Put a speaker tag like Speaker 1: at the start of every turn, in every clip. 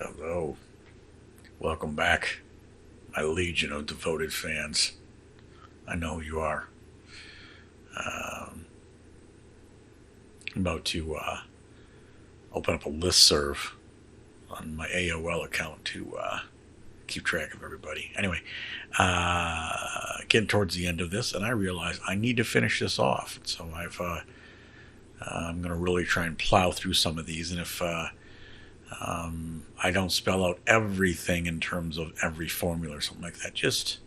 Speaker 1: Hello, welcome back, my legion of devoted fans. I know who you are. I'm about to open up a listserv on my AOL account to keep track of everybody. Anyway, getting towards the end of this, and I realize I need to finish this off. So I'm going to really try and plow through some of these, and if I don't spell out everything in terms of every formula or something like that, just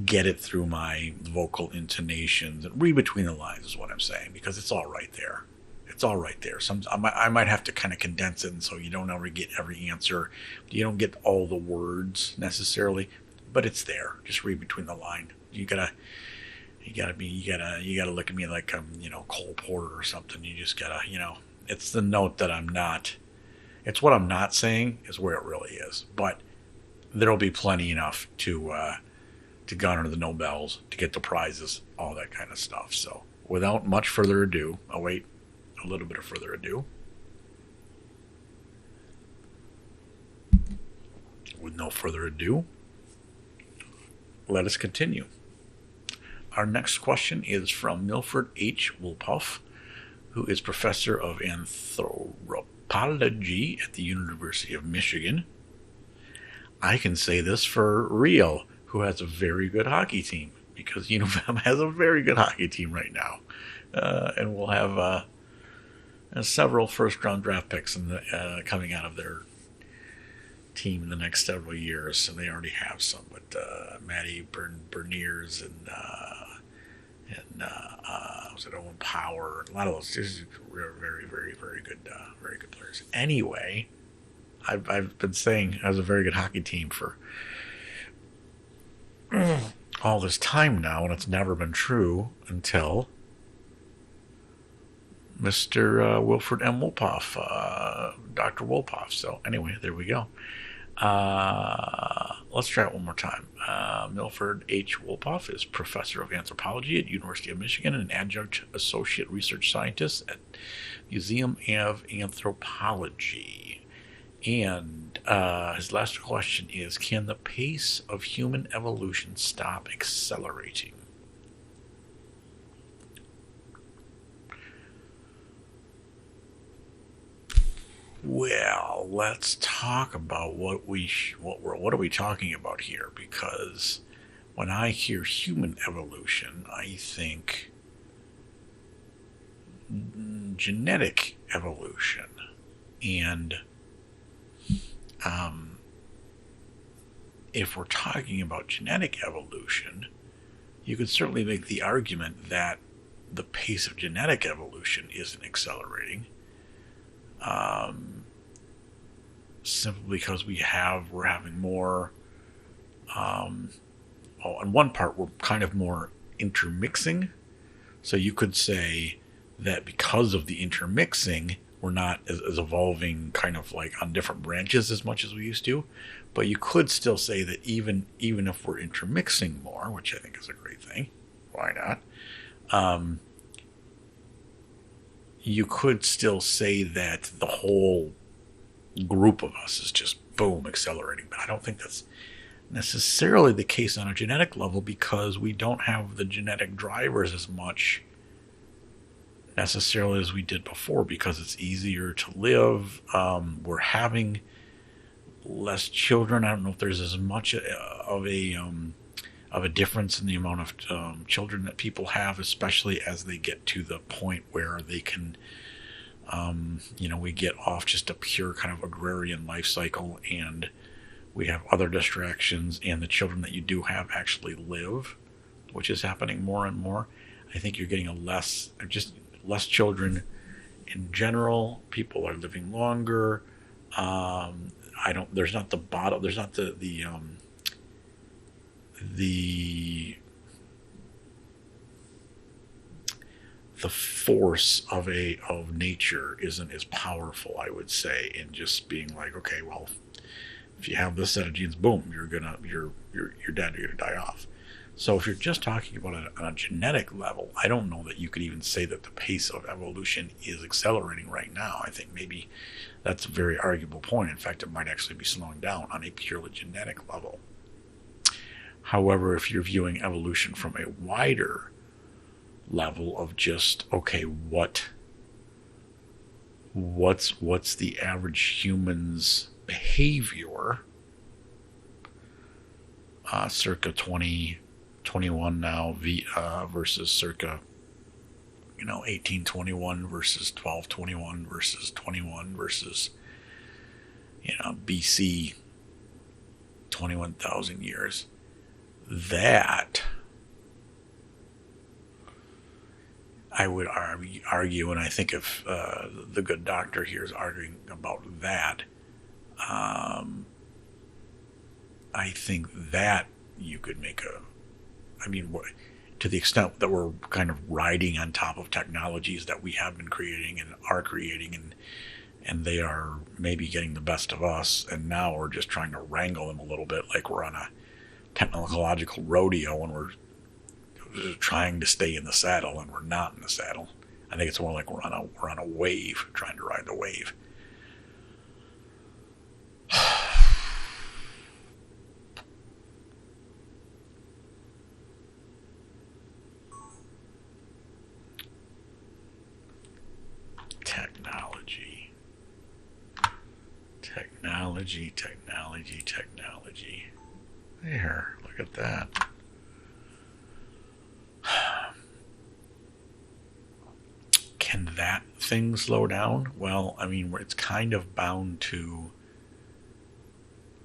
Speaker 1: get it through my vocal intonations and read between the lines is what I'm saying, because it's all right there. It's all right there. I might have to kind of condense it, and so you don't ever get every answer. You don't get all the words necessarily, but it's there. Just read between the line. You gotta look at me like I'm, Cole Porter or something. You just gotta, it's the note that I'm not. It's what I'm not saying is where it really is. But there'll be plenty enough to garner the Nobels, to get the prizes, all that kind of stuff. So without much further ado, I'll wait a little bit of further ado. With no further ado, let us continue. Our next question is from Milford H. Wolpoff, who is professor of anthropology at the University of Michigan. I can say this for real, who has a very good hockey team, because U of M has a very good hockey team right now. And we'll have several first-round draft picks coming out of their team in the next several years. So they already have some, but Matty Berniers and was it Owen Power? A lot of those. These are very, very, very good players. Anyway, I've been saying it has a very good hockey team for all this time now, and it's never been true until Mr. Wilfred M. Wolpoff, Dr. Wolpoff. So anyway, there we go. Let's try it one more time. Milford H. Wolpoff is professor of anthropology at University of Michigan and an adjunct associate research scientist at Museum of Anthropology. And his last question is, can the pace of human evolution stop accelerating? Well, let's talk about what are we talking about here? Because when I hear human evolution, I think genetic evolution, and if we're talking about genetic evolution, you could certainly make the argument that the pace of genetic evolution isn't accelerating. Simply because we're having more. On one part, we're kind of more intermixing. So you could say that because of the intermixing, we're not as evolving kind of like on different branches as much as we used to. But you could still say that even if we're intermixing more, which I think is a great thing, why not? You could still say that the whole group of us is just boom accelerating, but I don't think that's necessarily the case on a genetic level, because we don't have the genetic drivers as much necessarily as we did before, because it's easier to live. We're having less children. I don't know if there's as much of a difference in the amount of children that people have, especially as they get to the point where they can, we get off just a pure kind of agrarian life cycle, and we have other distractions, and the children that you do have actually live, which is happening more and more. I think you're getting less children in general. People are living longer. There's not the force of nature isn't as powerful, I would say, in just being like, okay, well, if you have this set of genes, boom, you're dead, you're gonna die off. So if you're just talking about it on a genetic level, I don't know that you could even say that the pace of evolution is accelerating right now. I think maybe that's a very arguable point. In fact, it might actually be slowing down on a purely genetic level. However, if you're viewing evolution from a wider level of just, okay, what's the average human's behavior circa 2021 now versus circa 1821 versus 1221 versus 21 versus BC 21,000 years. That I would argue, and I think if the good doctor here is arguing about that, I think that you could make to the extent that we're kind of riding on top of technologies that we have been creating and are creating, and they are maybe getting the best of us, and now we're just trying to wrangle them a little bit, like we're on a technological rodeo and we're trying to stay in the saddle and we're not in the saddle. I think it's more like we're on a wave, trying to ride the wave. Technology. There, look at that. Can that thing slow down? Well, it's kind of bound to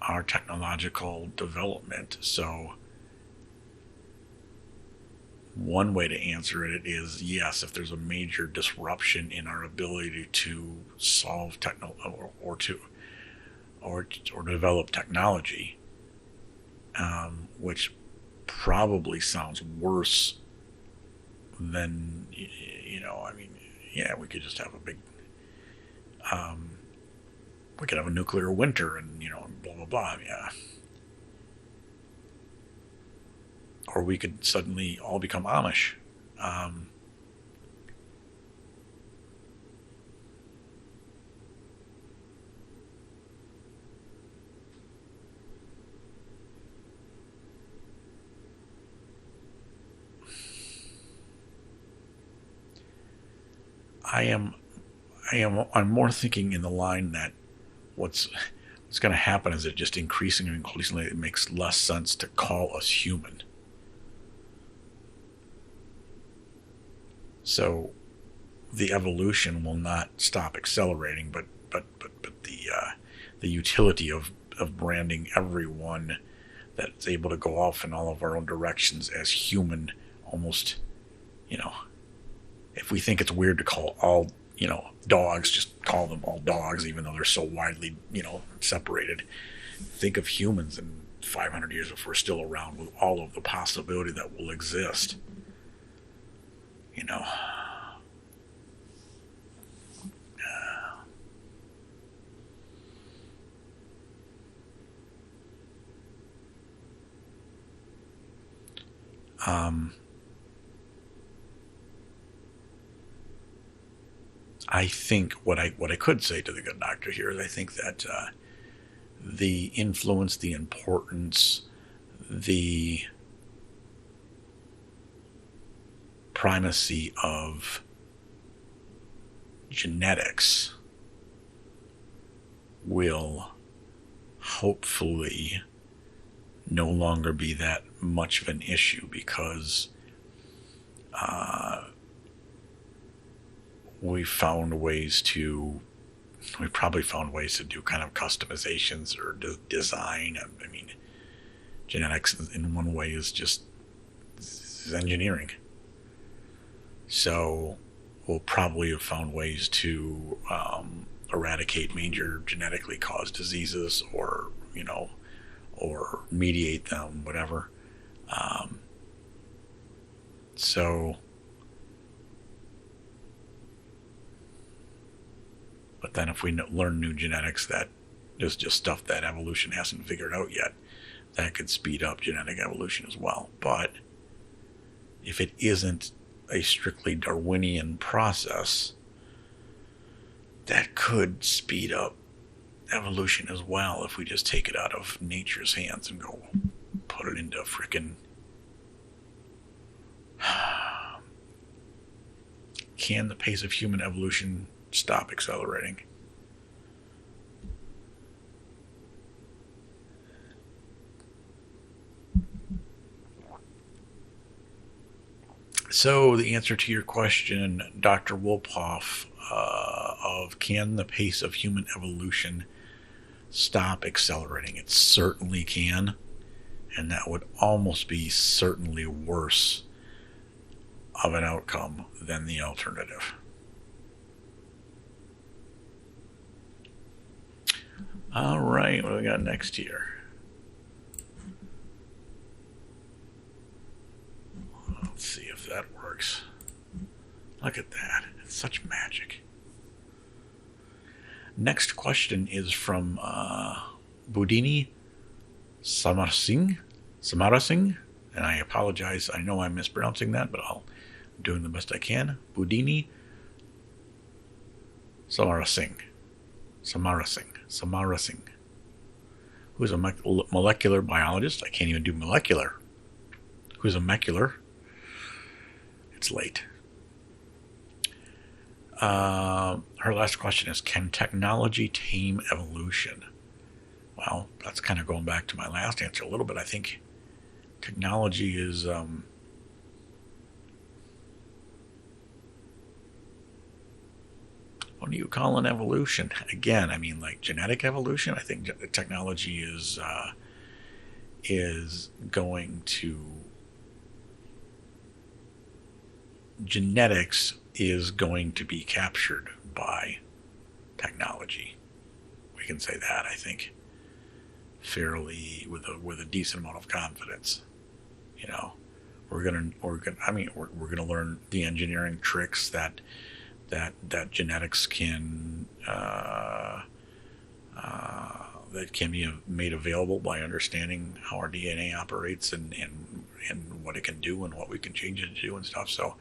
Speaker 1: our technological development. So one way to answer it is yes, if there's a major disruption in our ability to solve or develop technology, which probably sounds worse than, we could just have a big, we could have a nuclear winter and, blah, blah, blah, yeah. Or we could suddenly all become Amish. I'm more thinking in the line that what's going to happen is it just increasingly it makes less sense to call us human. So the evolution will not stop accelerating, but the utility of branding everyone that's able to go off in all of our own directions as human, almost, if we think it's weird to call all, dogs, just call them all dogs, even though they're so widely, separated. Think of humans in 500 years if we're still around with all of the possibility that will exist. I think what I could say to the good doctor here is I think that the influence, the importance, the primacy of genetics will hopefully no longer be that much of an issue, because we probably found ways to do kind of customizations or design. Genetics in one way is just engineering. So we'll probably have found ways to eradicate major genetically caused diseases, or mediate them, whatever. But then if we learn new genetics that is just stuff that evolution hasn't figured out yet, that could speed up genetic evolution as well. But if it isn't a strictly Darwinian process, that could speed up evolution as well if we just take it out of nature's hands and go put it into frickin' can the pace of human evolution stop accelerating? So the answer to your question, Dr. Wolpoff, of can the pace of human evolution stop accelerating? It certainly can, and that would almost be certainly worse of an outcome than the alternative. All right, what do we got next here? Let's see if that works. Look at that. It's such magic. Next question is from Budini Samarasingh, and I apologize. I know I'm mispronouncing that, but I'm doing the best I can. Budini Samarasingh, who's a molecular biologist. I can't even do molecular. Who's a molecular? It's late. Her last question is, can technology tame evolution? Well, that's kind of going back to my last answer a little bit. I think technology is what do you call an evolution? Again, I mean, like genetic evolution. I think technology is going to genetics is going to be captured by technology. We can say that, I think, fairly with a decent amount of confidence. You know, we're gonna learn the engineering tricks that genetics can that can be made available by understanding how our DNA operates and what it can do and what we can change it to do and stuff. So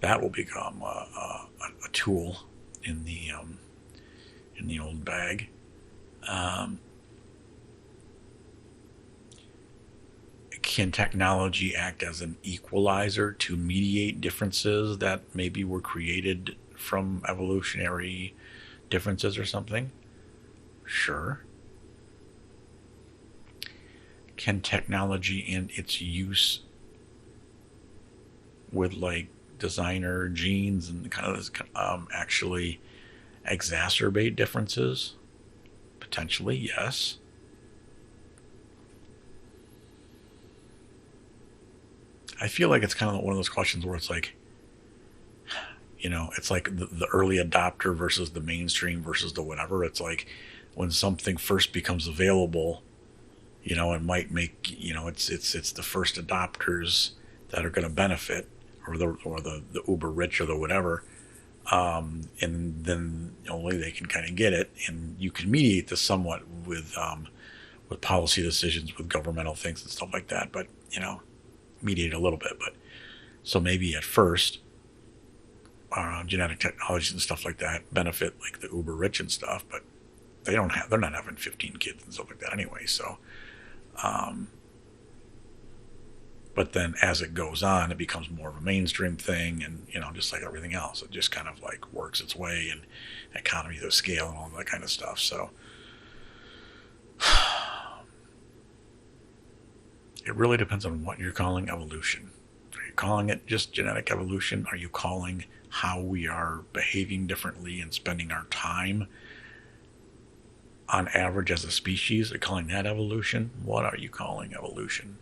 Speaker 1: that will become a tool in the old bag. Can technology act as an equalizer to mediate differences that maybe were created from evolutionary differences or something? Sure. Can technology and its use with like designer genes and kind of this, actually exacerbate differences? Potentially, yes. I feel like it's kind of one of those questions where it's like, you know, it's like the early adopter versus the mainstream versus the whatever. It's like when something first becomes available, you know, it might make, you know, it's the first adopters that are going to benefit, or the uber rich or the whatever, and then only they can kind of get it, and you can mediate this somewhat with policy decisions, with governmental things and stuff like that. But you know, mediate a little bit. But so maybe at first, genetic technologies and stuff like that benefit like the uber rich and stuff, but they're not having 15 kids and stuff like that anyway. So, but then as it goes on, it becomes more of a mainstream thing, and you know, just like everything else, it just kind of like works its way, and economies of scale and all that kind of stuff. So it really depends on what you're calling evolution. Are you calling it just genetic evolution? Are you calling how we are behaving differently and spending our time on average as a species? Are you calling that evolution? What are you calling evolution?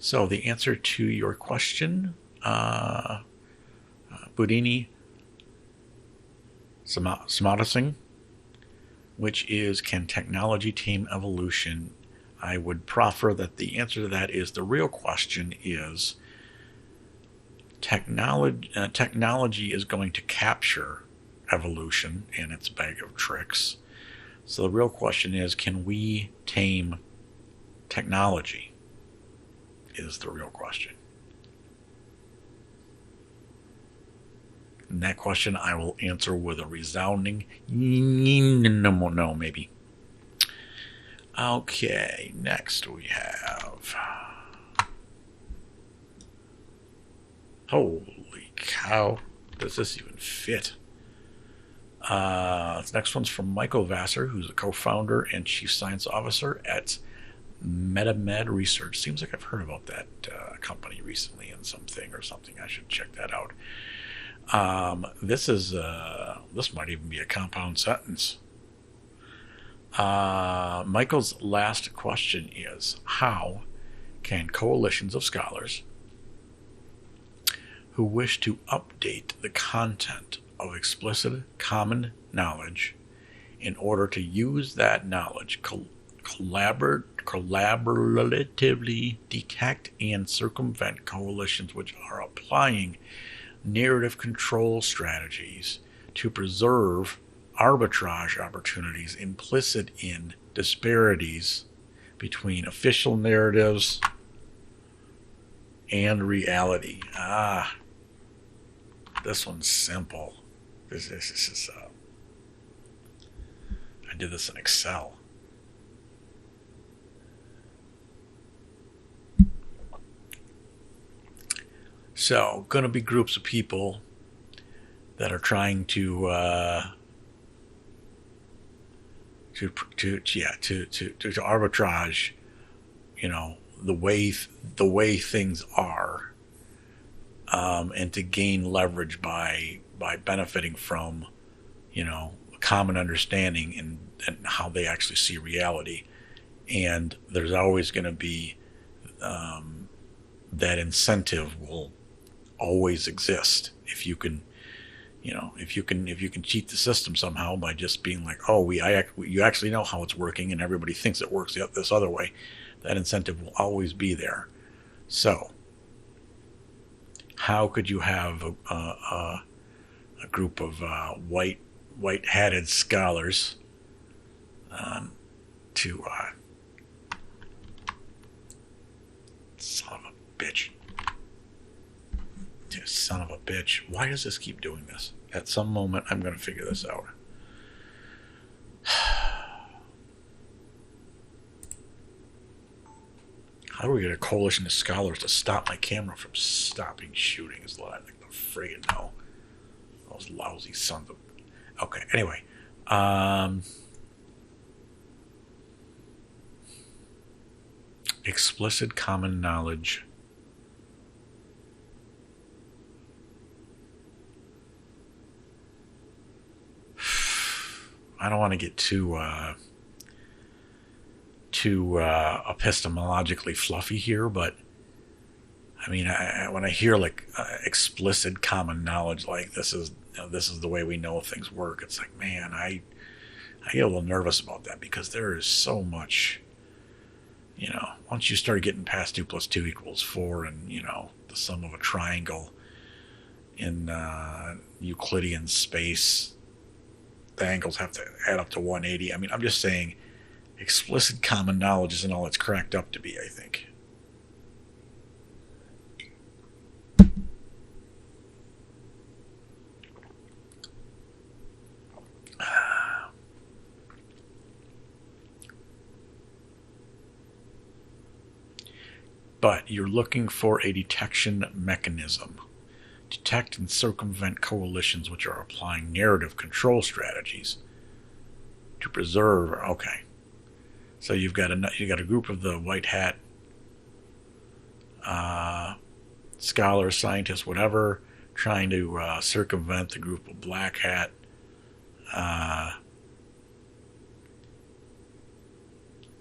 Speaker 1: So the answer to your question, Budini Samadasing, which is, can technology tame evolution? I would proffer that the answer to that is the real question is technology is going to capture evolution and its bag of tricks. So the real question is, can we tame technology? Is the real question. And that question I will answer with a resounding no, maybe. Okay, next we have... Holy cow, does this even fit? This next one's from Michael Vassar, who's a co-founder and chief science officer at MetaMed Research. Seems like I've heard about that company recently in something or something. I should check that out. This might even be a compound sentence. Michael's last question is, how can coalitions of scholars who wish to update the content of explicit common knowledge in order to use that knowledge collaboratively detect and circumvent coalitions which are applying narrative control strategies to preserve arbitrage opportunities implicit in disparities between official narratives and reality. This one's simple. This is I did this in Excel. So, going to be groups of people that are trying to arbitrage, the way things are, and to gain leverage by benefiting from, common understanding and how they actually see reality. And there's always going to be that incentive will always exist if you can cheat the system somehow by just being like, you actually know how it's working and everybody thinks it works this other way. That incentive will always be there. So how could you have a group of white-hatted scholars to son of a bitch. Son of a bitch. Why does this keep doing this? At some moment, I'm going to figure this out. How do we get a coalition of scholars to stop my camera from stopping shooting? Is what I think the friggin' know. Those lousy sons of... Okay, anyway. Explicit common knowledge. I don't want to get too epistemologically fluffy here, but I mean, when I hear like explicit common knowledge, like this is the way we know things work, it's like, man, I get a little nervous about that because there is so much, once you start getting past 2 + 2 = 4 and, the sum of a triangle in Euclidean space, the angles have to add up to 180. I mean, I'm just saying explicit common knowledge isn't all it's cracked up to be, I think. But you're looking for a detection mechanism. Detect and circumvent coalitions which are applying narrative control strategies to preserve. Okay, so you got a group of the white hat scholars, scientists, whatever, trying to circumvent the group of black hat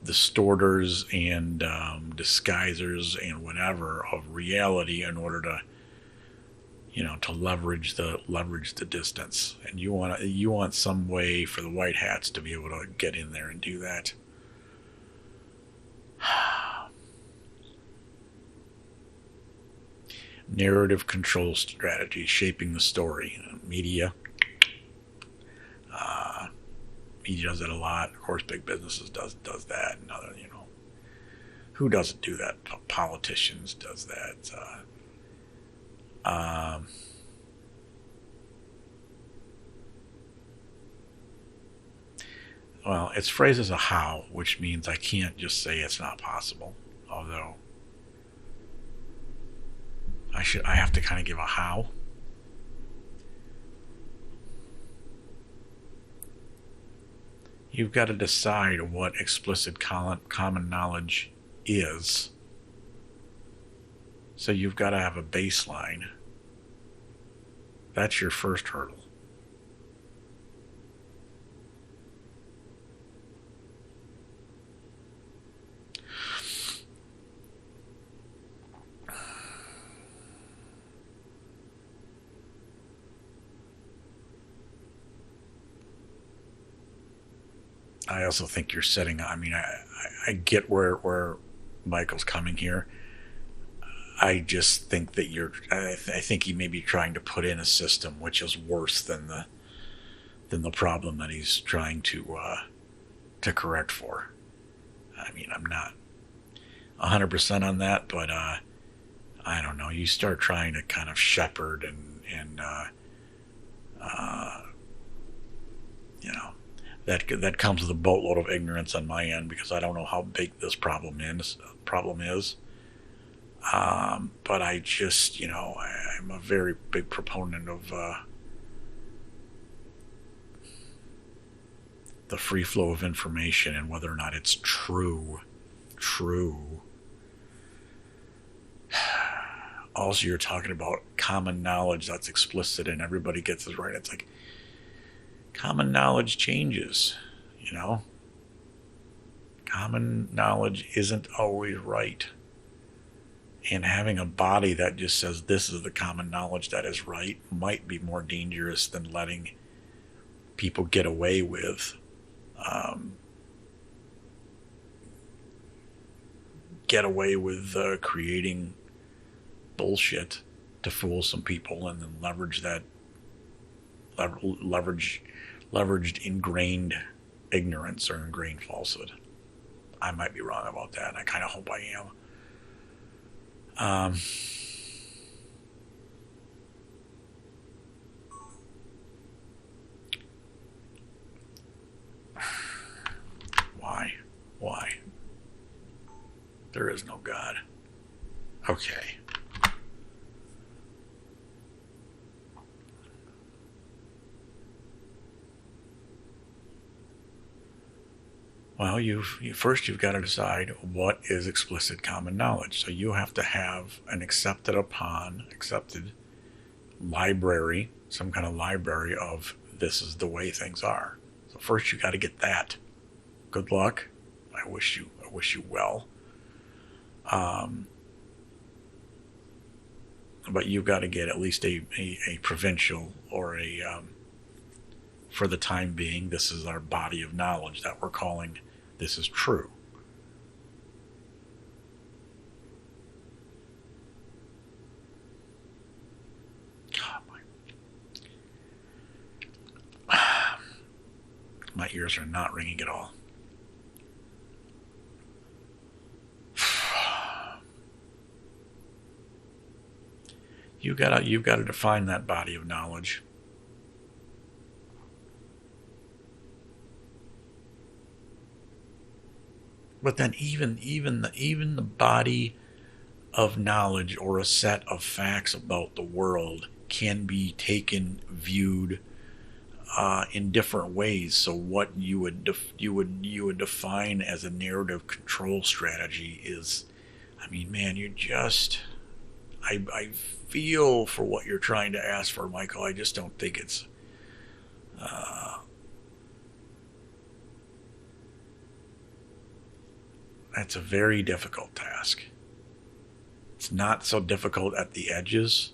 Speaker 1: distorters and disguisers and whatever of reality in order to to leverage the distance. And you want some way for the white hats to be able to get in there and do that. Narrative control strategy, shaping the story. Media. Uh, Media does that a lot. Of course, big businesses does that, and other, who doesn't do that? Politicians does that. Well, it's phrased as a how, which means I can't just say it's not possible. Although I have to kind of give a how. You've got to decide what explicit common knowledge is. So you've got to have a baseline. That's your first hurdle. I also think you're setting. I mean, I get where Michael's coming here. I just think that I think he may be trying to put in a system which is worse than the problem that he's trying to correct for. I mean, I'm not 100% on that, but I don't know. You start trying to kind of shepherd and you know, that comes with a boatload of ignorance on my end because I don't know how big this problem is. But I just, I'm a very big proponent of the free flow of information and whether or not it's true. Also, you're talking about common knowledge that's explicit and everybody gets it right. It's like common knowledge changes, Common knowledge isn't always right. And having a body that just says this is the common knowledge that is right might be more dangerous than letting people get away with creating bullshit to fool some people and then leveraged ingrained ignorance or ingrained falsehood. I might be wrong about that. I kind of hope I am. Why? There is no God. Okay. Well, you've got to decide what is explicit common knowledge. So you have to have an accepted library, some kind of library of this is the way things are. So first you got to get that. Good luck. I wish you well. But you've got to get at least a provincial or for the time being, this is our body of knowledge that we're calling this is true. My ears are not ringing at all. You've got to define that body of knowledge. But then even the body of knowledge or a set of facts about the world can be viewed in different ways. So what you would define as a narrative control strategy is, I mean, man, I feel for what you're trying to ask for, Michael. I just don't think it's that's a very difficult task. It's not so difficult at the edges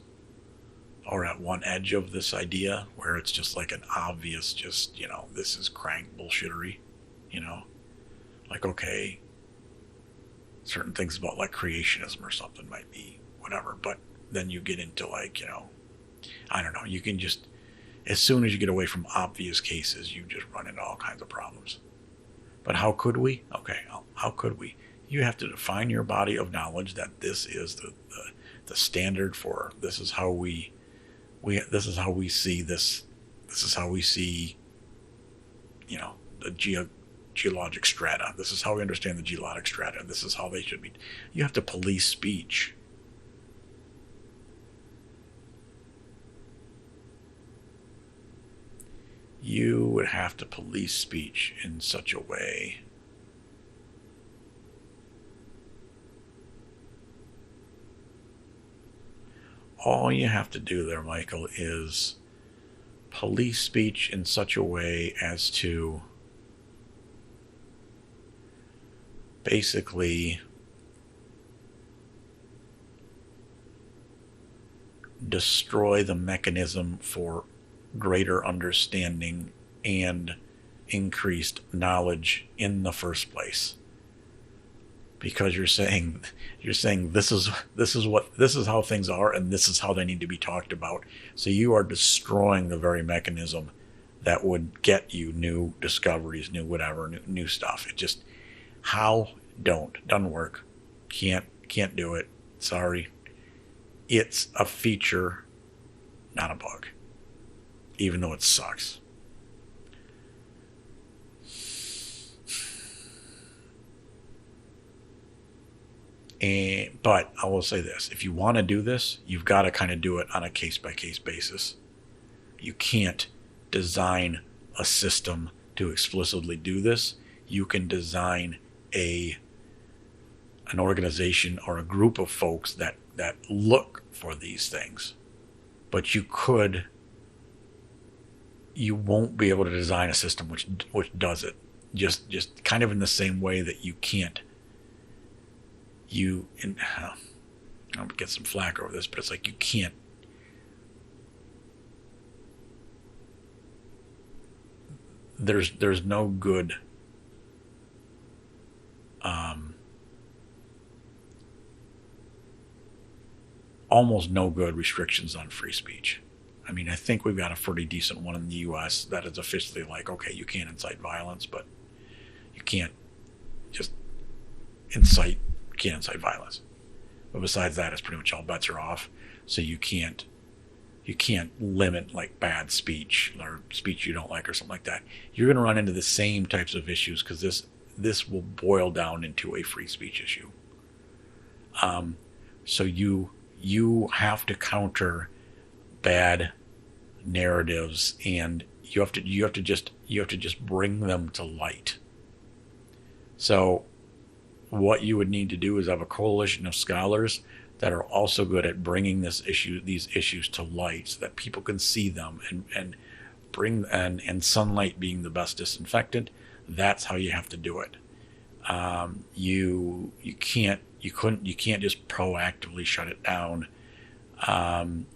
Speaker 1: or at one edge of this idea where it's just like an obvious, this is crank bullshittery, like, okay, certain things about like creationism or something might be whatever. But then you get into like, I don't know, you can just, as soon as you get away from obvious cases, you just run into all kinds of problems. But how could we? Okay, how could we? You have to define your body of knowledge that this is the standard for, this is how we this is how we see this. This is how we see, the geologic strata. This is how we understand the geologic strata. This is how they should be. You have to police speech. You would have to police speech in such a way all you have to do there, Michael, is police speech in such a way as to basically destroy the mechanism for greater understanding and increased knowledge in the first place. Because you're saying this is how things are, and this is how they need to be talked about. So you are destroying the very mechanism that would get you new discoveries, new whatever, new stuff. It just doesn't work. Can't do it. Sorry. It's a feature, not a bug. Even though it sucks. But I will say this, if you want to do this, you've got to kind of do it on a case-by-case basis. You can't design a system to explicitly do this. You can design an organization or a group of folks that look for these things. But you won't be able to design a system which does it. Just kind of in the same way that you can't. I'll get some flack over this, but it's like you can't. There's no good. Almost no good restrictions on free speech. I mean, I think we've got a pretty decent one in the U.S. that is officially like, okay, you can't incite violence, but you can't just incite violence. But besides that, it's pretty much all bets are off. So you can't limit like bad speech or speech you don't like or something like that. You're going to run into the same types of issues because this will boil down into a free speech issue. So you have to counter bad narratives, and you have to just bring them to light. So what you would need to do is have a coalition of scholars that are also good at bringing these issues to light so that people can see them and bring and sunlight being the best disinfectant. That's how you have to do it. You can't just proactively shut it down.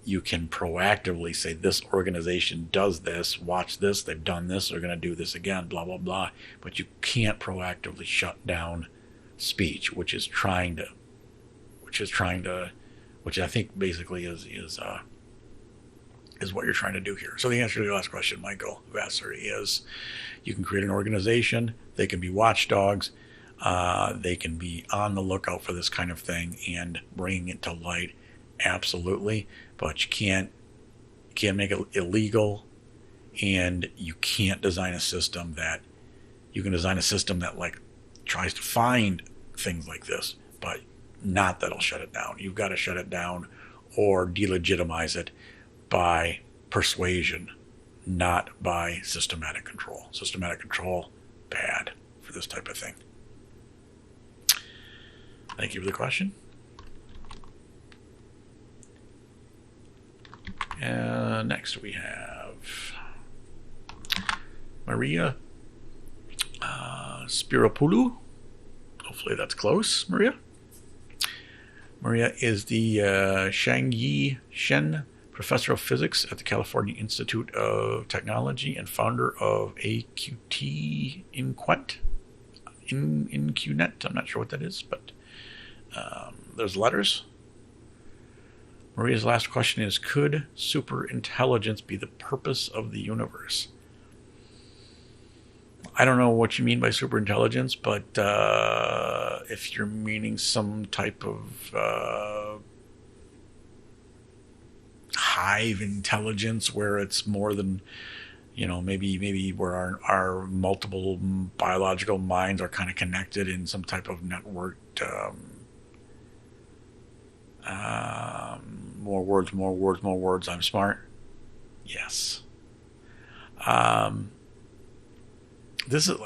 Speaker 1: You can proactively say this organization does this, watch this, they've done this, they're going to do this again, blah blah blah. But you can't proactively shut down speech, which I think basically is what you're trying to do here. So the answer to your last question, Michael Vassar, is you can create an organization. They can be watchdogs. They can be on the lookout for this kind of thing and bringing it to light. Absolutely, but you can't make it illegal, and you can't design a system that like tries to find things like this, but not that'll shut it down. You've got to shut it down or delegitimize it by persuasion, not by systematic control. Systematic control, bad for this type of thing. Thank you for the question. Next we have Maria Spiropoulou. Hopefully that's close, Maria. Maria is the Shangyi Shen Professor of Physics at the California Institute of Technology and founder of AQT InQnet. I'm not sure what that is, but There's letters. Maria's last question is, could super intelligence be the purpose of the universe? I don't know what you mean by super intelligence, but if you're meaning some type of hive intelligence where it's more than, maybe where our multiple biological minds are kind of connected in some type of networked, more words, more words, more words, I'm smart. Yes. This is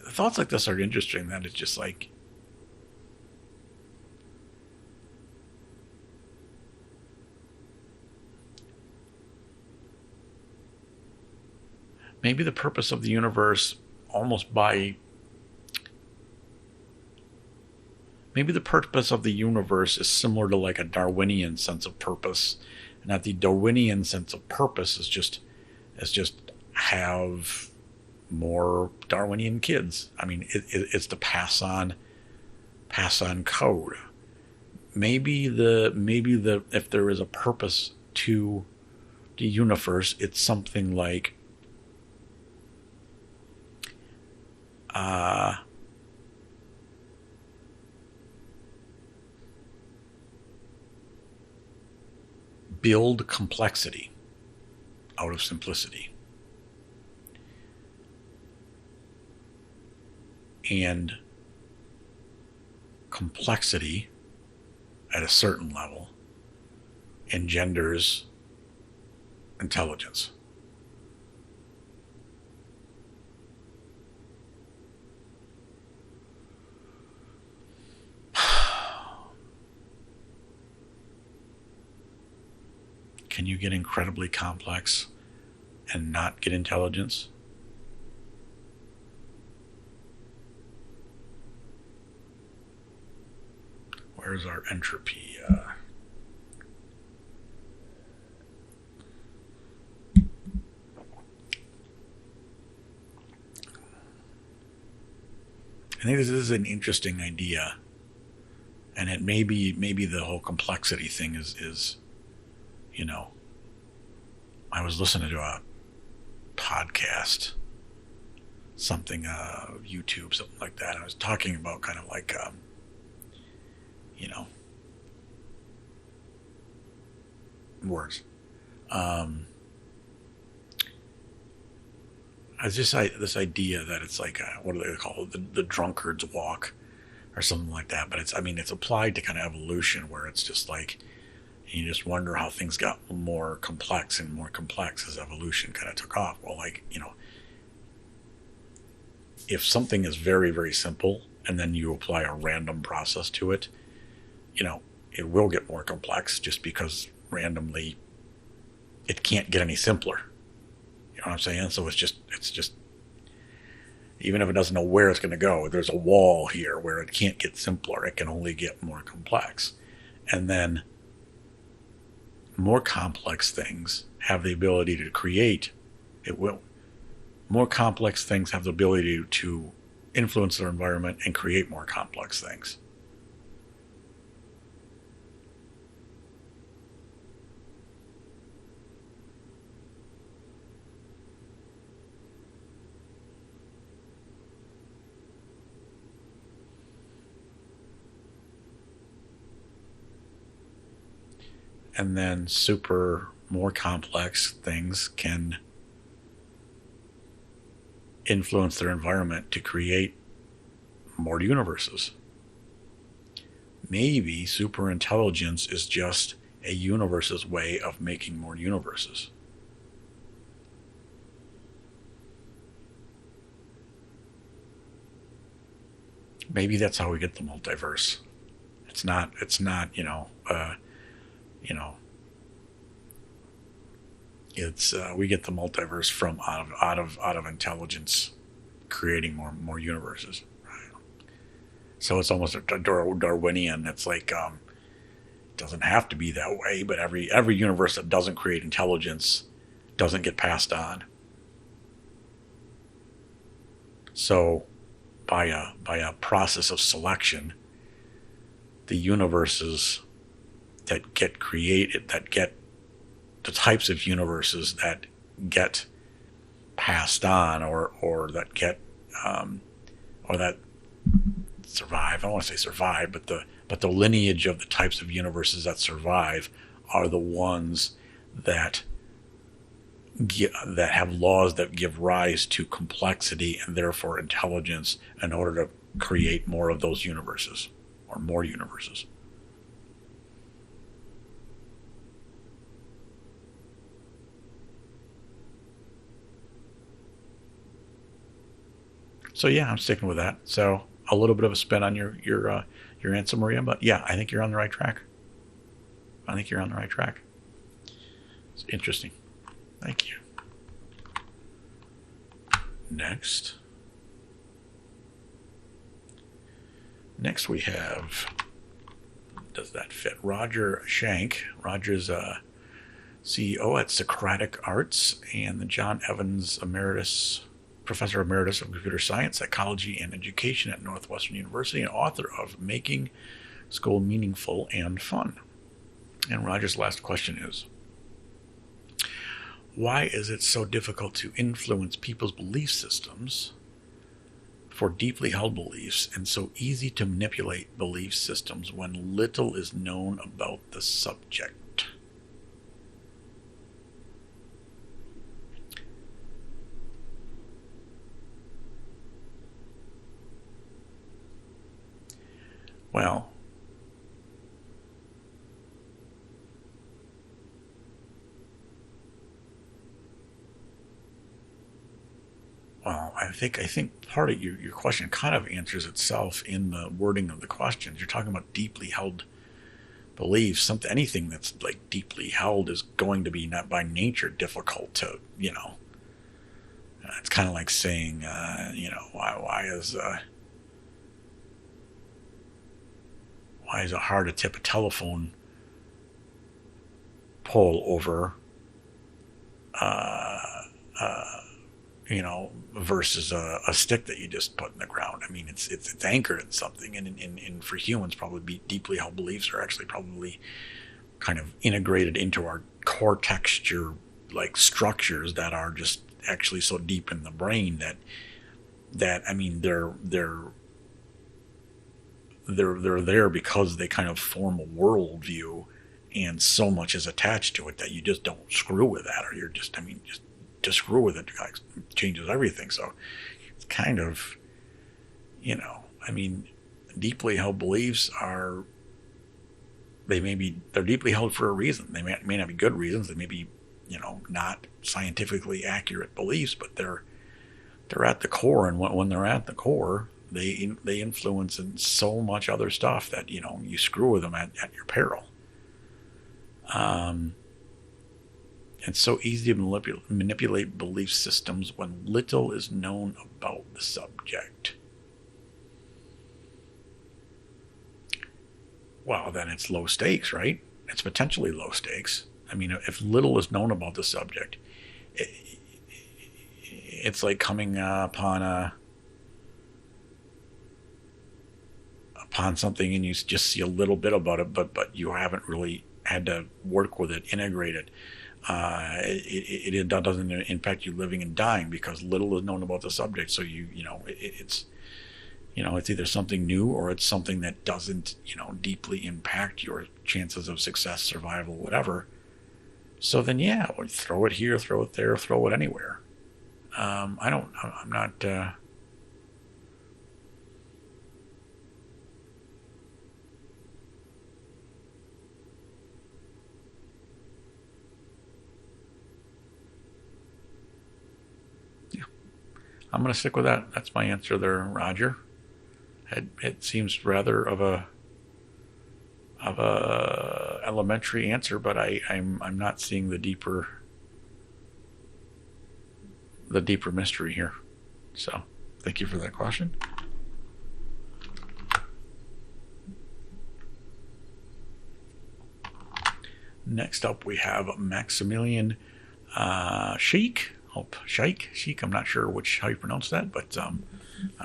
Speaker 1: thoughts like this are interesting. That it's just like, maybe the purpose of the universe, almost by maybe the purpose of the universe is similar to like a Darwinian sense of purpose, and that the Darwinian sense of purpose is just have more Darwinian kids. I mean, it's to pass on code. Maybe the if there is a purpose to the universe, it's something like uh, build complexity out of simplicity. And complexity at a certain level engenders intelligence. Can you get incredibly complex and not get intelligence? Where's our entropy? I think this is an interesting idea, and it maybe the whole complexity thing is you know I was listening to a podcast, something YouTube, something like that. I was talking about kind of like you know words. Um, it's just this idea that it's like what do they call it, the drunkard's walk or something like that. But it's applied to kind of evolution, where it's just like you just wonder how things got more complex and more complex as evolution kind of took off. Well, like if something is very very simple and then you apply a random process to it, you know it will get more complex just because randomly it can't get any simpler. You know what I'm saying? So it's just even if it doesn't know where it's going to go, there's a wall here where it can't get simpler. It can only get more complex. And then more complex things have the ability to create, it will, more complex things have the ability to influence their environment and create more complex things. And then more complex things can influence their environment to create more universes. Maybe super intelligence is just a universe's way of making more universes. Maybe that's how we get the multiverse. It's not you know it's we get the multiverse from out of intelligence creating more universes. So it's almost a Darwinian. It's like it doesn't have to be that way, but every universe that doesn't create intelligence doesn't get passed on. So by a process of selection, the universes that get created, that get the types of universes that get passed on, or that get or that survive. I don't want to say survive, but the lineage of the types of universes that survive are the ones that that have laws that give rise to complexity and therefore intelligence in order to create more of those universes or more universes. So yeah, I'm sticking with that. So a little bit of a spin on your answer, Maria, but yeah, I think you're on the right track. I think you're on the right track. It's interesting. Thank you. Next we have, does that fit? Roger Shank. Roger's CEO at Socratic Arts and the John Evans Professor Emeritus of Computer Science, Psychology, and Education at Northwestern University, and author of Making School Meaningful and Fun. And Roger's last question is, why is it so difficult to influence people's belief systems for deeply held beliefs, and so easy to manipulate belief systems when little is known about the subject? Well, I think part of your question kind of answers itself in the wording of the questions. You're talking about deeply held beliefs. Anything that's like deeply held is going to be, not by nature, difficult to, it's kind of like saying, why is it hard to tip a telephone pole over, versus a stick that you just put in the ground. I mean, it's anchored in something, and for humans, probably deeply held beliefs are actually probably kind of integrated into our core texture, like structures that are just actually so deep in the brain that I mean, they're there because they kind of form a worldview, and so much is attached to it that you just don't screw with that, or you're just to screw with it changes everything. So it's kind of, deeply held beliefs they're deeply held for a reason. They may not be good reasons. They may be, not scientifically accurate beliefs, but they're at the core. And when they're at the core, they influence in so much other stuff that, you screw with them at your peril. It's so easy to manipulate belief systems when little is known about the subject. Well, then it's low stakes, right? It's potentially low stakes. I mean, if little is known about the subject, it's like coming upon something and you just see a little bit about it, but you haven't really had to work with it, integrate it. It doesn't impact you living and dying because little is known about the subject. So it's either something new or it's something that doesn't deeply impact your chances of success, survival, whatever. So then throw it here, throw it there, throw it anywhere. I'm not. I'm going to stick with that. That's my answer there, Roger. It seems rather of a elementary answer, but I'm not seeing the deeper mystery here. So, thank you for that question. Next up, we have Maximilian Sheik. Sheik. I'm not sure how you pronounce that, but I'm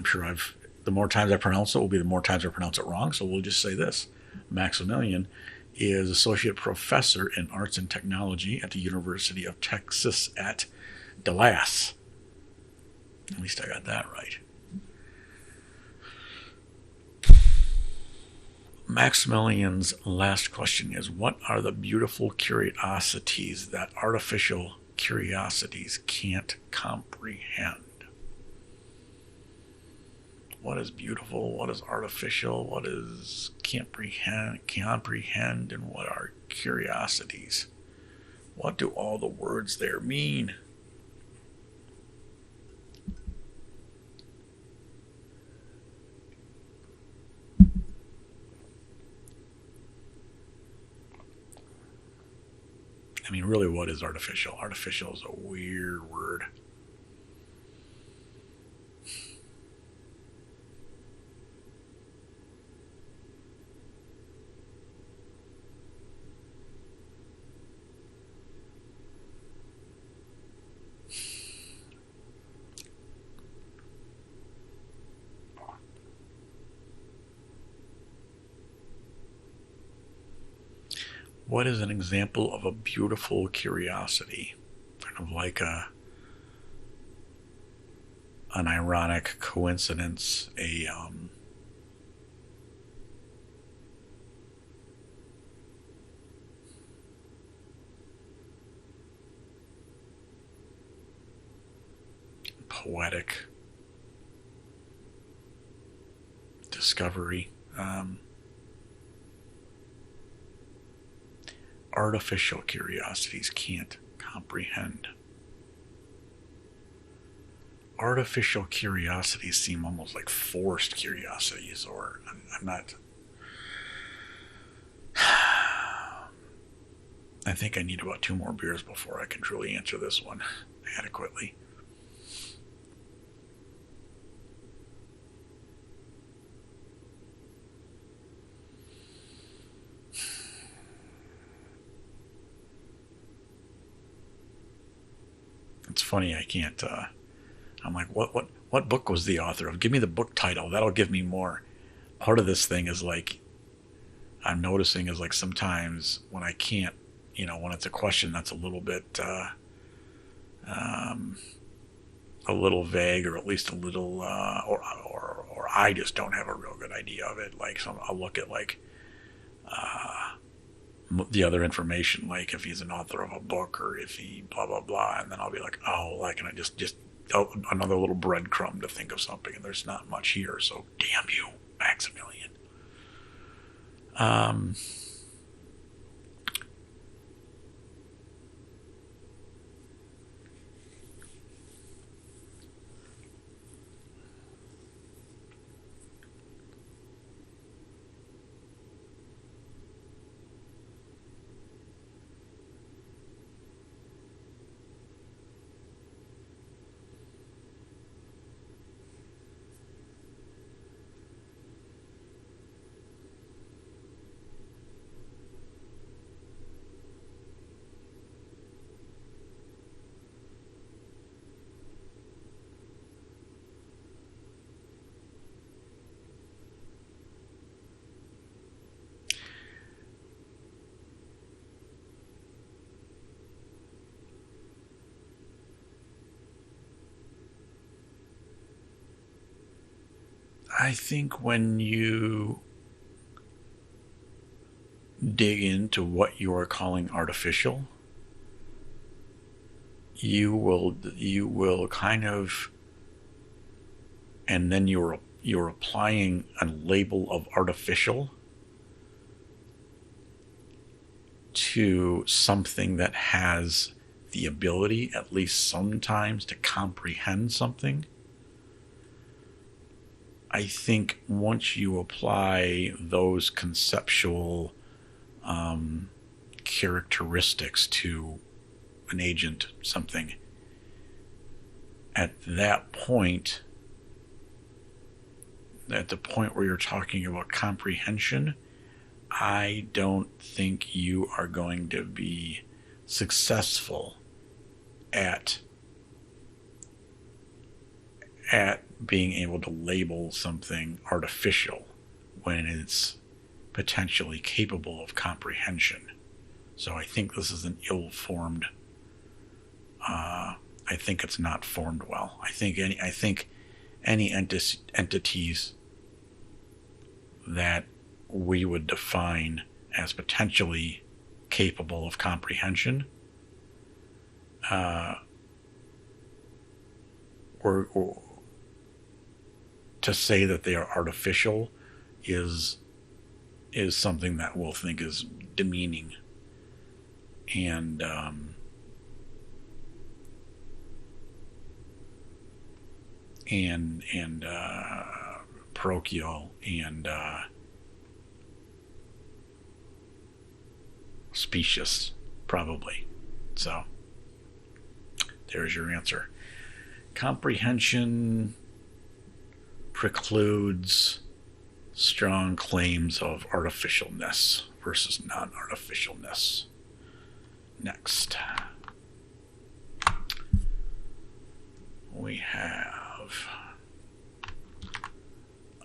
Speaker 1: sure the more times I pronounce it will be the more times I pronounce it wrong. So we'll just say this. Maximilian is associate professor in arts and technology at the University of Texas at Dallas. At least I got that right. Maximilian's last question is, what are the beautiful curiosities that artificial curiosities can't comprehend? What is beautiful? What is artificial? What is comprehend, and what are curiosities? What do all the words there mean? I mean, really, what is artificial? Artificial is a weird word. What is an example of a beautiful curiosity? Kind of like an ironic coincidence, a poetic discovery. Artificial curiosities can't comprehend. Artificial curiosities seem almost like forced curiosities, or I'm not. I think I need about 2 more beers before I can truly answer this one adequately. It's funny, I can't. I'm like, what book was the author of? Give me the book title. That'll give me more. Part of this thing is like, I'm noticing is like sometimes when I can't, when it's a question that's a little bit, um, a little vague, or at least a little, or I just don't have a real good idea of it. Like, so I'll look at like the other information, like if he's an author of a book or if he blah blah blah, and then I'll be like, oh, like, and I just another little breadcrumb to think of something, and there's not much here. So damn you, Maximilian. Um, I think when you dig into what you are calling artificial, you will kind of, and then you're applying a label of artificial to something that has the ability, at least sometimes, to comprehend something. I think once you apply those conceptual characteristics to an agent, something, at that point, at the point where you're talking about comprehension, I don't think you are going to be successful at being able to label something artificial when it's potentially capable of comprehension. So I think this is an ill-formed. I think it's not formed well. I think any entities that we would define as potentially capable of comprehension, or to say that they are artificial is something that we'll think is demeaning and parochial and specious, probably. So there's your answer. Comprehension precludes strong claims of artificialness versus non-artificialness. Next, we have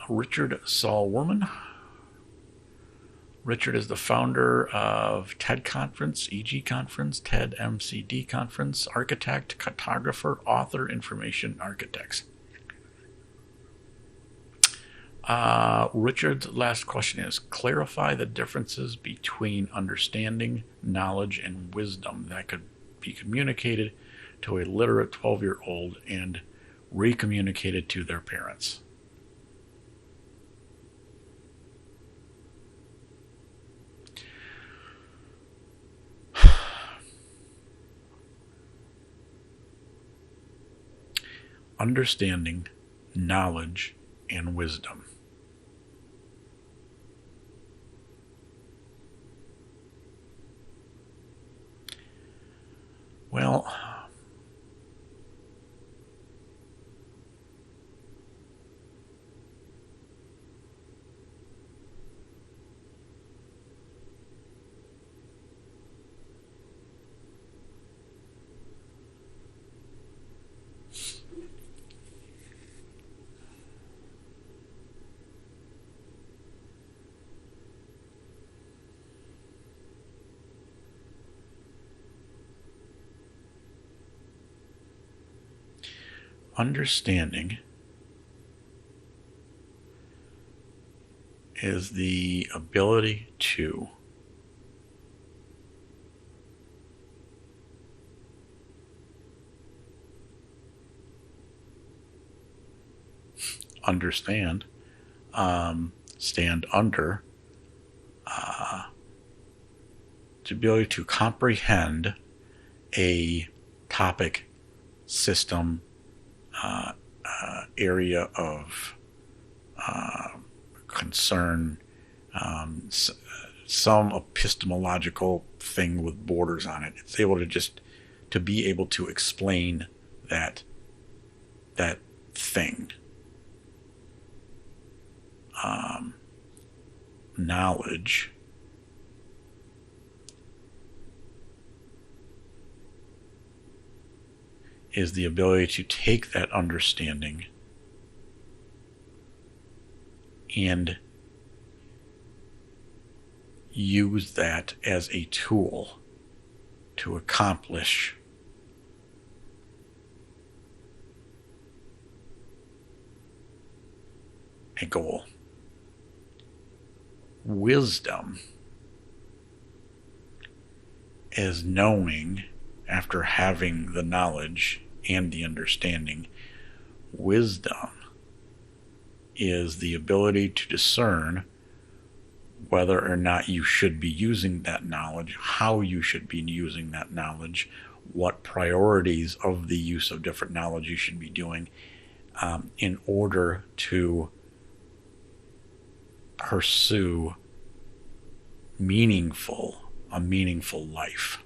Speaker 1: Richard Saul-Wurman. Richard is the founder of TED Conference, EG Conference, TED MCD Conference, architect, cartographer, author, information architects. Richard's last question is, clarify the differences between understanding, knowledge, and wisdom that could be communicated to a literate 12-year-old and recommunicated to their parents. Understanding, knowledge, and wisdom. Well, understanding is the ability to understand, stand under, the ability to comprehend a topic, system, area of concern, some epistemological thing with borders on it. It's able to just to be able to explain that thing. Knowledge is the ability to take that understanding and use that as a tool to accomplish a goal. Wisdom is knowing, after having the knowledge and the understanding. Wisdom is the ability to discern whether or not you should be using that knowledge, how you should be using that knowledge, what priorities of the use of different knowledge you should be doing in order to pursue a meaningful life.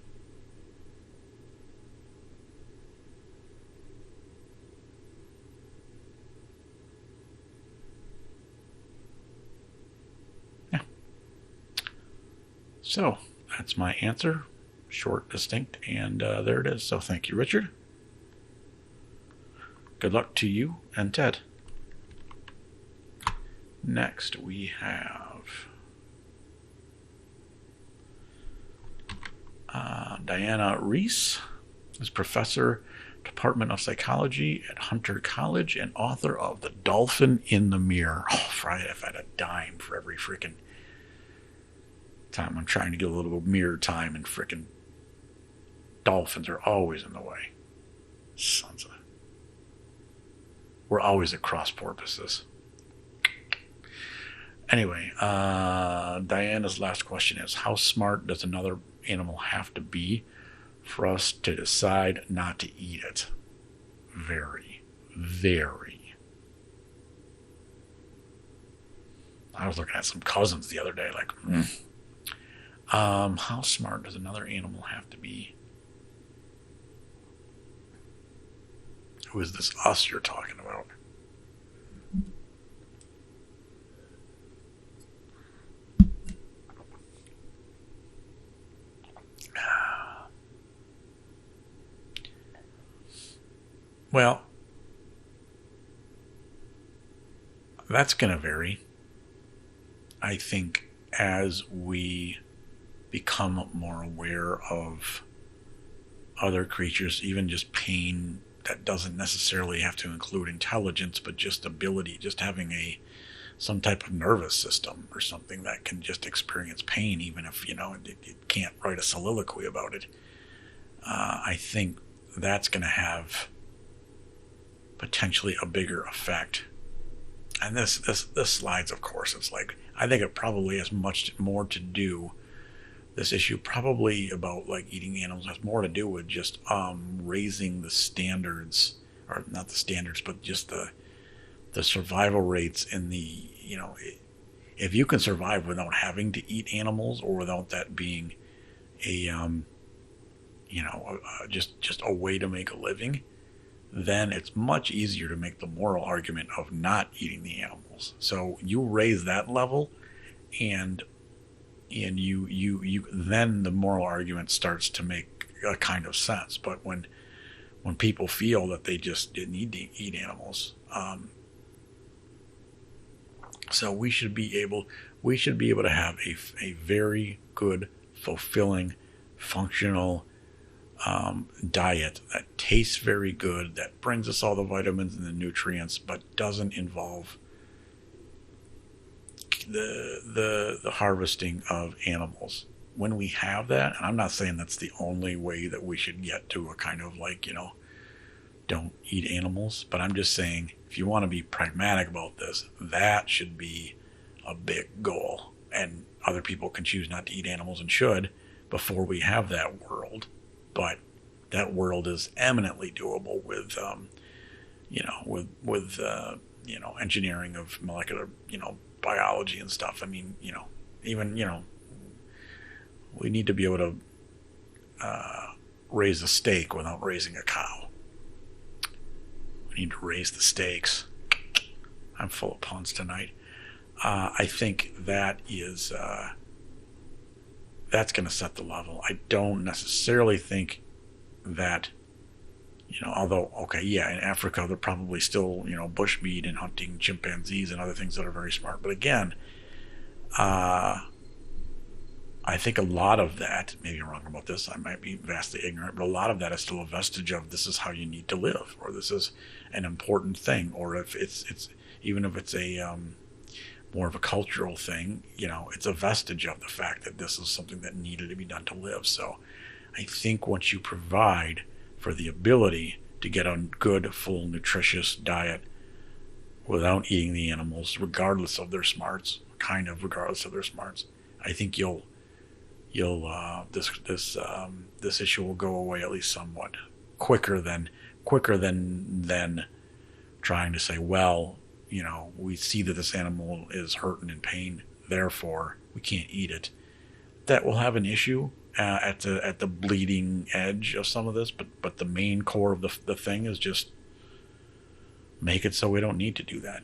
Speaker 1: Yeah. So that's my answer. Short, distinct, and there it is. So thank you, Richard. Good luck to you and Ted. Next we have Diana Reese is professor, Department of Psychology at Hunter College, and author of The Dolphin in the Mirror. Oh, Friday, if I had a dime for every freaking time I'm trying to get a little mirror time, and freaking dolphins are always in the way. Sons of. We're always at cross purposes. Anyway, Diana's last question is, how smart does another animal have to be for us to decide not to eat it? Very, very. I was looking at some cousins the other day, like, how smart does another animal have to be? Who is this us you're talking about? Well, that's going to vary. I think as we become more aware of other creatures, even just pain that doesn't necessarily have to include intelligence, but just ability, just having some type of nervous system or something that can just experience pain, even if it can't write a soliloquy about it. I think that's going to have potentially a bigger effect. And this slides, of course, it's like, I think it probably has much more to do, this issue probably about like eating animals has more to do with just raising the standards, or not the standards, but just the survival rates in the, if you can survive without having to eat animals, or without that being a just a way to make a living, then it's much easier to make the moral argument of not eating the animals. So you raise that level, and you then the moral argument starts to make a kind of sense. But when people feel that they just didn't need to eat animals, so we should be able to have a very good, fulfilling, functional diet that tastes very good, that brings us all the vitamins and the nutrients, but doesn't involve the harvesting of animals. When we have that, and I'm not saying that's the only way that we should get to a kind of like, don't eat animals, but I'm just saying, if you want to be pragmatic about this, that should be a big goal. And other people can choose not to eat animals, and should, before we have that world. But that world is eminently doable with, engineering of molecular, biology and stuff. I mean, even, we need to be able to raise a steak without raising a cow. We need to raise the stakes. I'm full of puns tonight. I think that is... that's going to set the level. I don't necessarily think that, although, okay, yeah, in Africa, they're probably still, bushmeat and hunting chimpanzees and other things that are very smart. But again, I think a lot of that, maybe I'm wrong about this, I might be vastly ignorant, but a lot of that is still a vestige of, this is how you need to live, or this is an important thing, or if it's even if it's a more of a cultural thing, it's a vestige of the fact that this is something that needed to be done to live. So I think once you provide for the ability to get a good, full, nutritious diet without eating the animals, regardless of their smarts, regardless of their smarts, I think this issue will go away at least somewhat quicker than trying to say, well, we see that this animal is hurting in pain, therefore we can't eat it. That will have an issue at the bleeding edge of some of this, but the main core of the thing is just make it so we don't need to do that.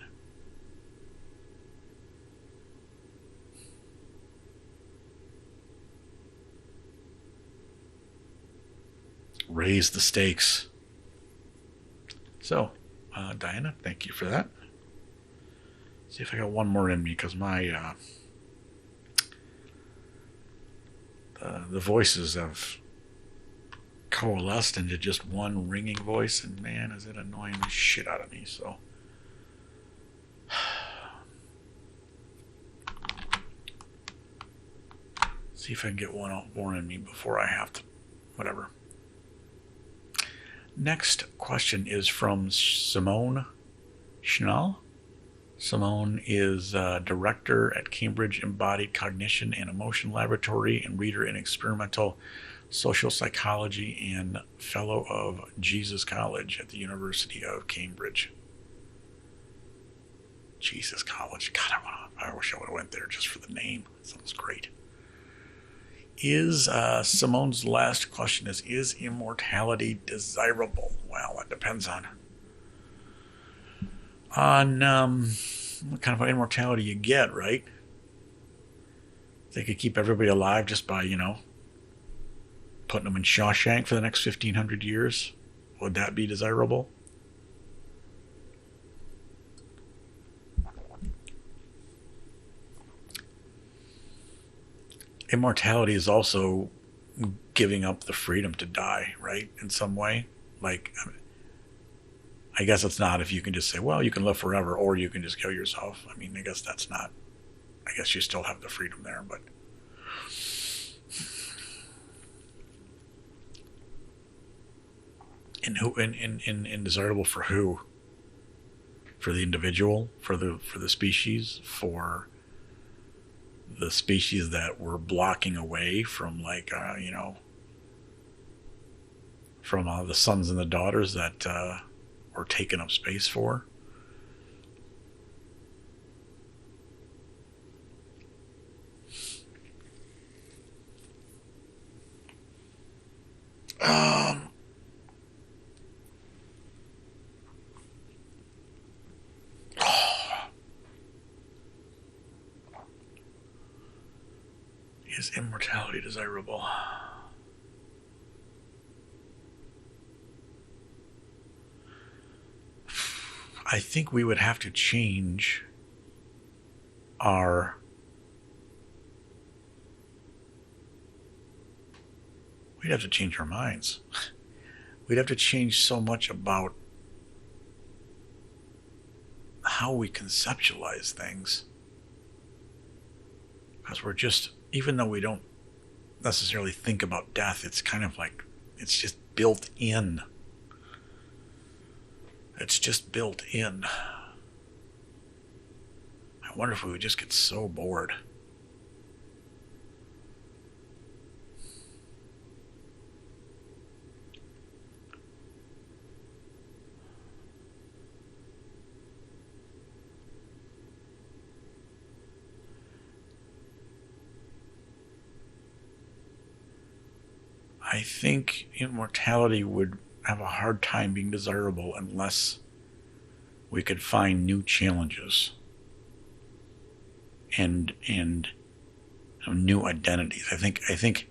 Speaker 1: Raise the stakes. So, Diana, thank you for that. See if I got one more in me, because my the voices have coalesced into just one ringing voice, and man, is it annoying the shit out of me. So see if I can get one more in me before I have to whatever. Next question is from Simone Schnall. Simone is director at Cambridge Embodied Cognition and Emotion Laboratory and reader in experimental social psychology and fellow of Jesus College at the University of Cambridge. Jesus College. God, I wish I would have went there just for the name. That sounds great. Simone's last question is immortality desirable? Well, that depends on what kind of immortality you get, right? They could keep everybody alive just by, putting them in Shawshank for the next 1,500 years. Would that be desirable? Immortality is also giving up the freedom to die, right? In some way. Like, I guess it's not if you can just say, well, you can live forever, or you can just kill yourself. I mean, I guess that's not. I guess you still have the freedom there, but. And desirable for who? For the individual, for the species, for the species that we're blocking away from, like, from the sons and the daughters that we're taking up space for. Is immortality desirable? I think we would have to change our minds. We'd have to change so much about how we conceptualize things. Because we're just, even though we don't necessarily think about death, it's kind of like, it's just built in. It's just built in. I wonder if we would just get so bored. I think immortality would have a hard time being desirable unless we could find new challenges and new identities. I think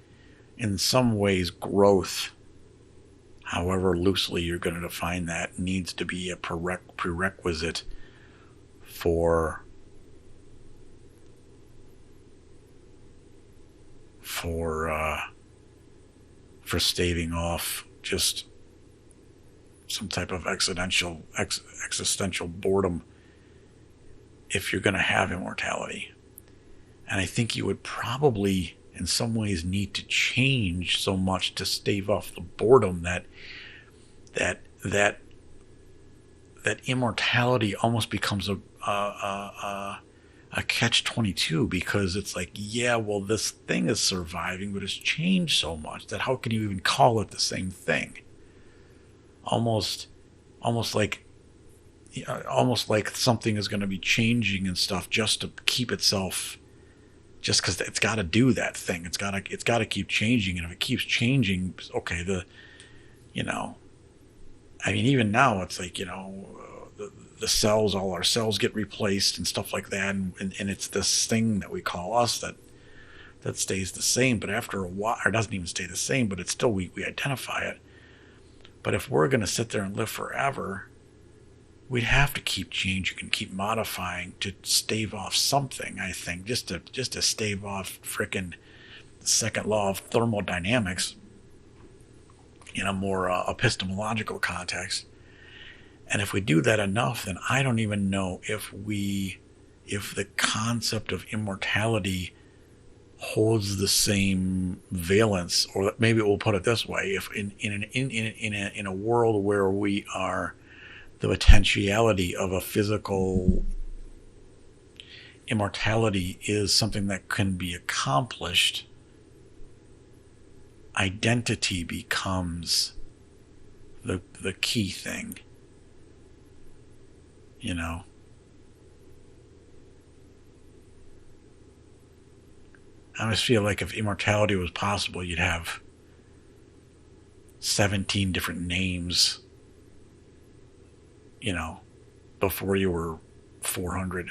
Speaker 1: in some ways growth, however loosely you're going to define that, needs to be a prerequisite for staving off just some type of existential boredom if you're going to have immortality. And I think you would probably in some ways need to change so much to stave off the boredom that immortality almost becomes a catch-22, because it's like, yeah, well, this thing is surviving, but it's changed so much that how can you even call it the same thing? Almost like something is going to be changing and stuff just to keep itself, just because it's got to do that thing. It's got to keep changing, and if it keeps changing, okay, I mean, even now it's like, the cells, all our cells get replaced and stuff like that, and it's this thing that we call us that stays the same, but after a while, it doesn't even stay the same, but it's still, we identify it. But if we're going to sit there and live forever, we'd have to keep changing and keep modifying to stave off something, I think, just to stave off frickin' second law of thermodynamics in a more epistemological context. And if we do that enough, then I don't even know if the concept of immortality holds the same valence, or maybe we'll put it this way: if in a world where we are the potentiality of a physical immortality is something that can be accomplished, identity becomes the key thing. You know, I just feel like if immortality was possible, you'd have 17 different names, you know, before you were 400.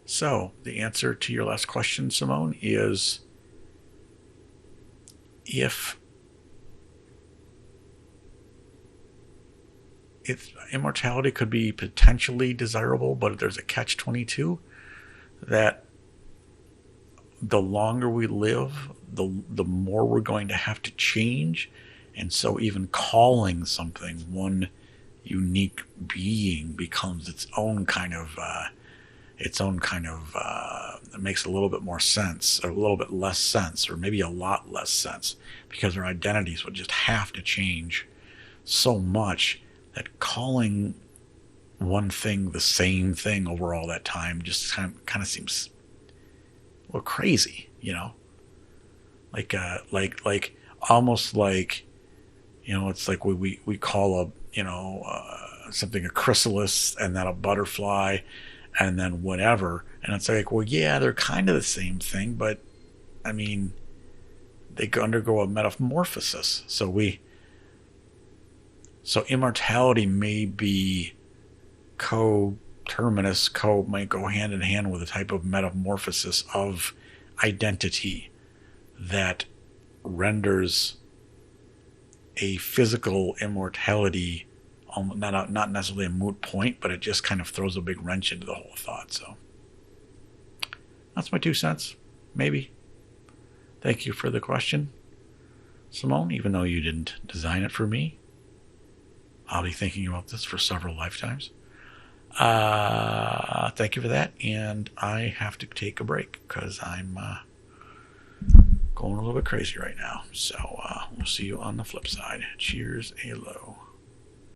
Speaker 1: So the answer to your last question, Simone, is if immortality could be potentially desirable, but there's a catch-22 that the longer we live, the more we're going to have to change. And so even calling something one unique being becomes its own kind of it makes a little bit more sense, or a little bit less sense, or maybe a lot less sense, because our identities would just have to change so much that calling one thing the same thing over all that time just kind of seems a little crazy, you know, like almost like, you know, it's like we call something a chrysalis, and then a butterfly, and then whatever. And it's like, well, yeah, they're kind of the same thing, but I mean, they undergo a metamorphosis. So immortality may be might go hand in hand with a type of metamorphosis of identity that renders a physical immortality not necessarily a moot point, but it just kind of throws a big wrench into the whole thought. So that's my 2 cents, maybe. Thank you for the question, Simone, even though you didn't design it for me. I'll be thinking about this for several lifetimes. Thank you for that, and I have to take a break because I'm going a little bit crazy right now. So we'll see you on the flip side. Cheers, alo.